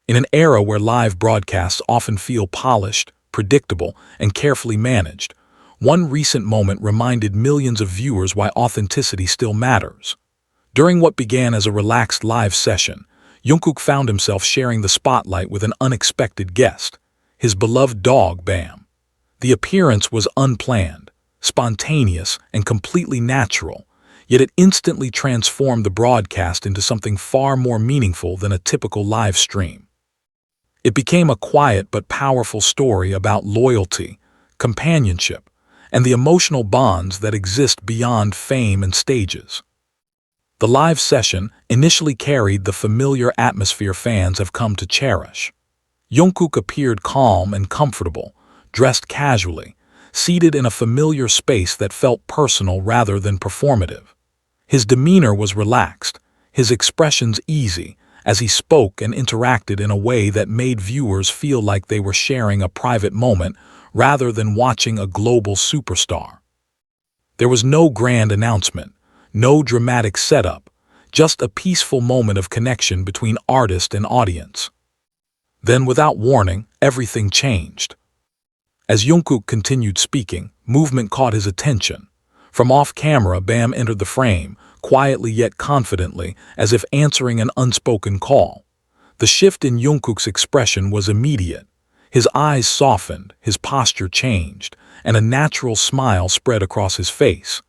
In an era where live broadcasts often feel polished, predictable, and carefully managed, one recent moment reminded millions of viewers why authenticity still matters. During what began as a relaxed live session, Jungkook found himself sharing the spotlight with an unexpected guest, his beloved dog BAMMIE. The appearance was unplanned, spontaneous, and completely natural, yet it instantly transformed the broadcast into something far more meaningful than a typical live stream. It became a quiet but powerful story about loyalty, companionship, and the emotional bonds that exist beyond fame and stages. The live session initially carried the familiar atmosphere fans have come to cherish. Jungkook appeared calm and comfortable, dressed casually, seated in a familiar space that felt personal rather than performative. His demeanor was relaxed, his expressions easy, as he spoke and interacted in a way that made viewers feel like they were sharing a private moment rather than watching a global superstar. There was no grand announcement, no dramatic setup, just a peaceful moment of connection between artist and audience. Then, without warning, everything changed. As Jungkook continued speaking, movement caught his attention. From off-camera, BAMMIE entered the frame, quietly yet confidently, as if answering an unspoken call. The shift in Jungkook's expression was immediate. His eyes softened, his posture changed, and a natural smile spread across his face.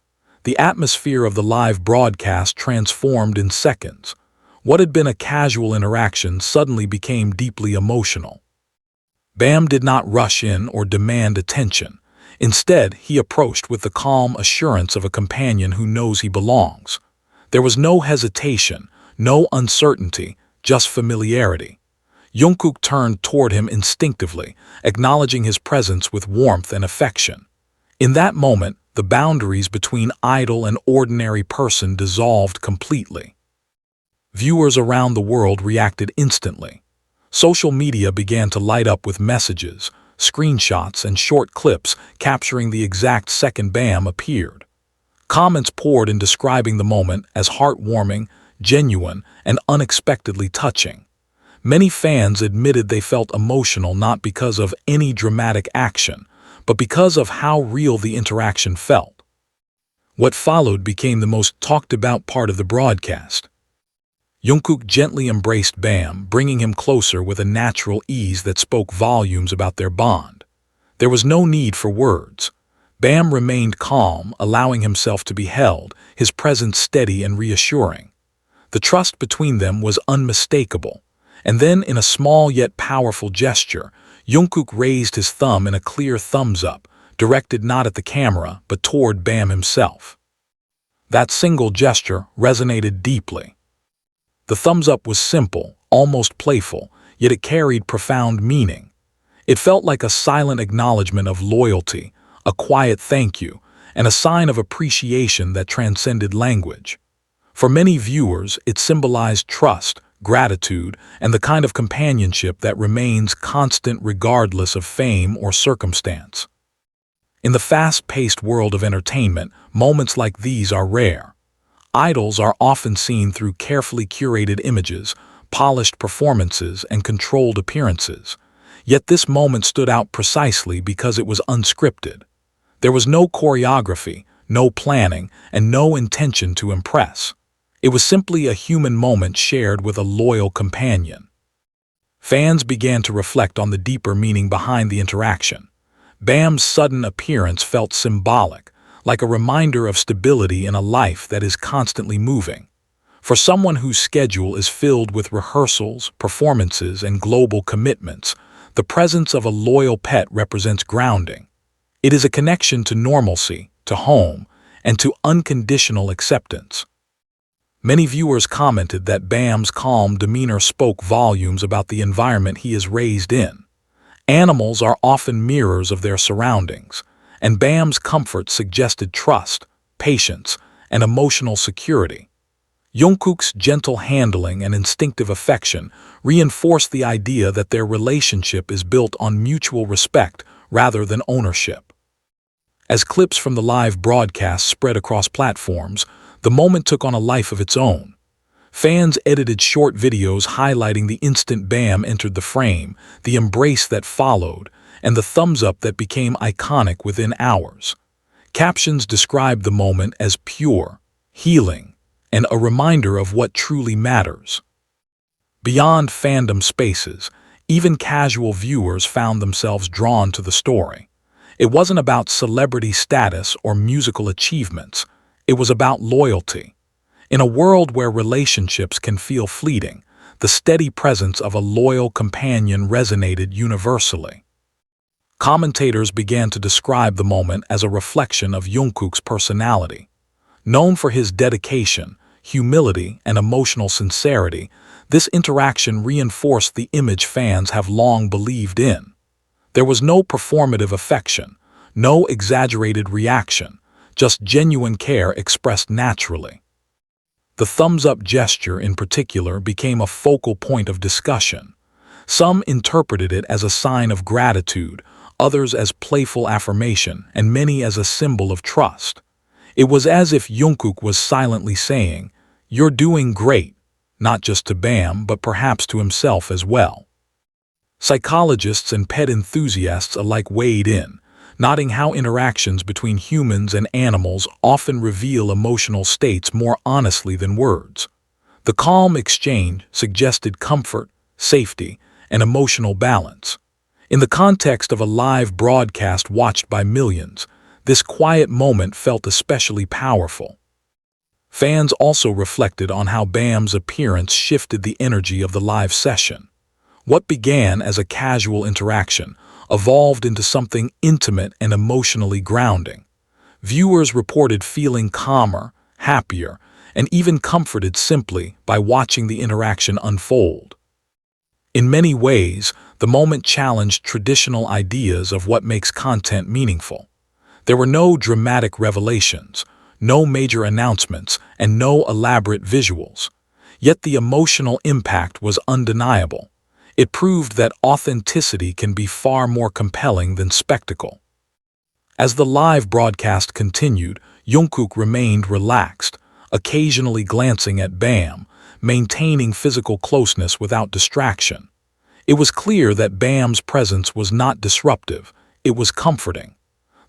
The atmosphere of the live broadcast transformed in seconds. What had been a casual interaction suddenly became deeply emotional. BAMMIE did not rush in or demand attention. Instead, he approached with the calm assurance of a companion who knows he belongs. There was no hesitation, no uncertainty, just familiarity. Jungkook turned toward him instinctively, acknowledging his presence with warmth and affection. In that moment, the boundaries between idol and ordinary person dissolved completely. Viewers around the world reacted instantly. Social media began to light up with messages, screenshots, and short clips capturing the exact second BAMMIE appeared. Comments poured in describing the moment as heartwarming, genuine, and unexpectedly touching. Many fans admitted they felt emotional not because of any dramatic action, but because of how real the interaction felt. What followed became the most talked-about part of the broadcast. Jungkook gently embraced BAMMIE, bringing him closer with a natural ease that spoke volumes about their bond. There was no need for words. BAMMIE remained calm, allowing himself to be held, his presence steady and reassuring. The trust between them was unmistakable. And then, in a small yet powerful gesture, Jungkook raised his thumb in a clear thumbs-up, directed not at the camera but toward BAMMIE himself. That single gesture resonated deeply. The thumbs-up was simple, almost playful, yet it carried profound meaning. It felt like a silent acknowledgement of loyalty, a quiet thank you, and a sign of appreciation that transcended language. For many viewers, it symbolized trust, gratitude, and the kind of companionship that remains constant regardless of fame or circumstance. In the fast-paced world of entertainment, moments like these are rare. Idols are often seen through carefully curated images, polished performances, and controlled appearances. Yet this moment stood out precisely because it was unscripted. There was no choreography, no planning, and no intention to impress. It was simply a human moment shared with a loyal companion. Fans began to reflect on the deeper meaning behind the interaction. BAMMIE's sudden appearance felt symbolic, like a reminder of stability in a life that is constantly moving. For someone whose schedule is filled with rehearsals, performances, and global commitments, the presence of a loyal pet represents grounding. It is a connection to normalcy, to home, and to unconditional acceptance. Many viewers commented that BAMMIE's calm demeanor spoke volumes about the environment he is raised in. Animals are often mirrors of their surroundings, and BAMMIE's comfort suggested trust, patience, and emotional security. Jungkook's gentle handling and instinctive affection reinforced the idea that their relationship is built on mutual respect rather than ownership. As clips from the live broadcast spread across platforms, the moment took on a life of its own. Fans edited short videos highlighting the instant BAMMIE entered the frame, the embrace that followed, and the thumbs up that became iconic within hours. Captions described the moment as pure, healing, and a reminder of what truly matters. Beyond fandom spaces, even casual viewers found themselves drawn to the story. It wasn't about celebrity status or musical achievements. It was about loyalty. In a world where relationships can feel fleeting, the steady presence of a loyal companion resonated universally. Commentators began to describe the moment as a reflection of Jungkook's personality. Known for his dedication, humility, and emotional sincerity, this interaction reinforced the image fans have long believed in. There was no performative affection, no exaggerated reaction, just genuine care expressed naturally. The thumbs-up gesture in particular became a focal point of discussion. Some interpreted it as a sign of gratitude, others as playful affirmation, and many as a symbol of trust. It was as if Jungkook was silently saying, "You're doing great," not just to BAMMIE but perhaps to himself as well. Psychologists and pet enthusiasts alike weighed in, noting how interactions between humans and animals often reveal emotional states more honestly than words. The calm exchange suggested comfort, safety, and emotional balance. In the context of a live broadcast watched by millions, this quiet moment felt especially powerful. Fans also reflected on how BAMMIE's appearance shifted the energy of the live session. What began as a casual interaction evolved into something intimate and emotionally grounding. Viewers reported feeling calmer, happier, and even comforted simply by watching the interaction unfold. In many ways, the moment challenged traditional ideas of what makes content meaningful. There were no dramatic revelations, no major announcements, and no elaborate visuals. Yet the emotional impact was undeniable. It proved that authenticity can be far more compelling than spectacle. As the live broadcast continued, Jungkook remained relaxed, occasionally glancing at BAMMIE, maintaining physical closeness without distraction. It was clear that BAMMIE's presence was not disruptive, it was comforting.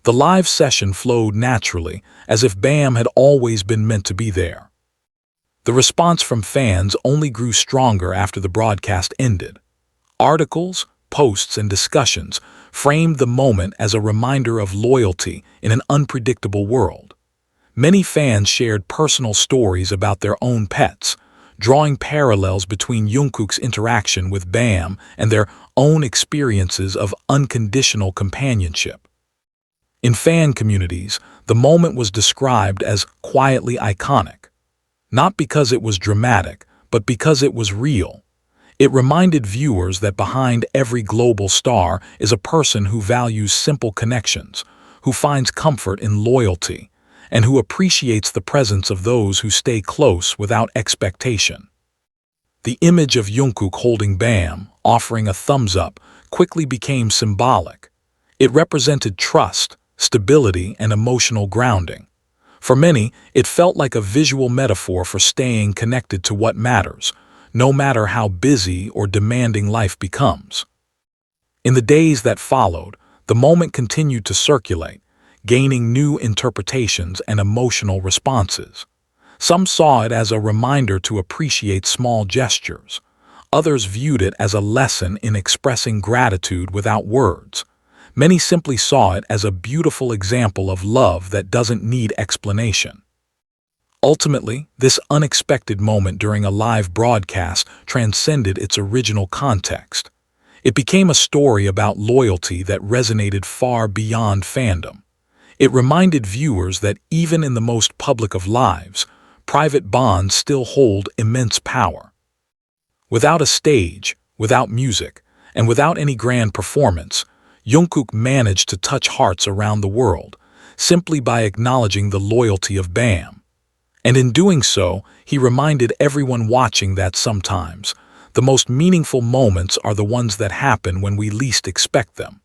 The live session flowed naturally, as if BAMMIE had always been meant to be there. The response from fans only grew stronger after the broadcast ended. Articles, posts, and discussions framed the moment as a reminder of loyalty in an unpredictable world. Many fans shared personal stories about their own pets, drawing parallels between Jungkook's interaction with BAMMIE and their own experiences of unconditional companionship. In fan communities, the moment was described as quietly iconic, not because it was dramatic, but because it was real. It reminded viewers that behind every global star is a person who values simple connections, who finds comfort in loyalty, and who appreciates the presence of those who stay close without expectation. The image of Jungkook holding BAMMIE, offering a thumbs up, quickly became symbolic. It represented trust, stability, and emotional grounding. For many, it felt like a visual metaphor for staying connected to what matters, no matter how busy or demanding life becomes. In the days that followed, the moment continued to circulate, gaining new interpretations and emotional responses. Some saw it as a reminder to appreciate small gestures. Others viewed it as a lesson in expressing gratitude without words. Many simply saw it as a beautiful example of love that doesn't need explanation. Ultimately, this unexpected moment during a live broadcast transcended its original context. It became a story about loyalty that resonated far beyond fandom. It reminded viewers that even in the most public of lives, private bonds still hold immense power. Without a stage, without music, and without any grand performance, Jungkook managed to touch hearts around the world, simply by acknowledging the loyalty of BAMMIE. And in doing so, he reminded everyone watching that sometimes, the most meaningful moments are the ones that happen when we least expect them.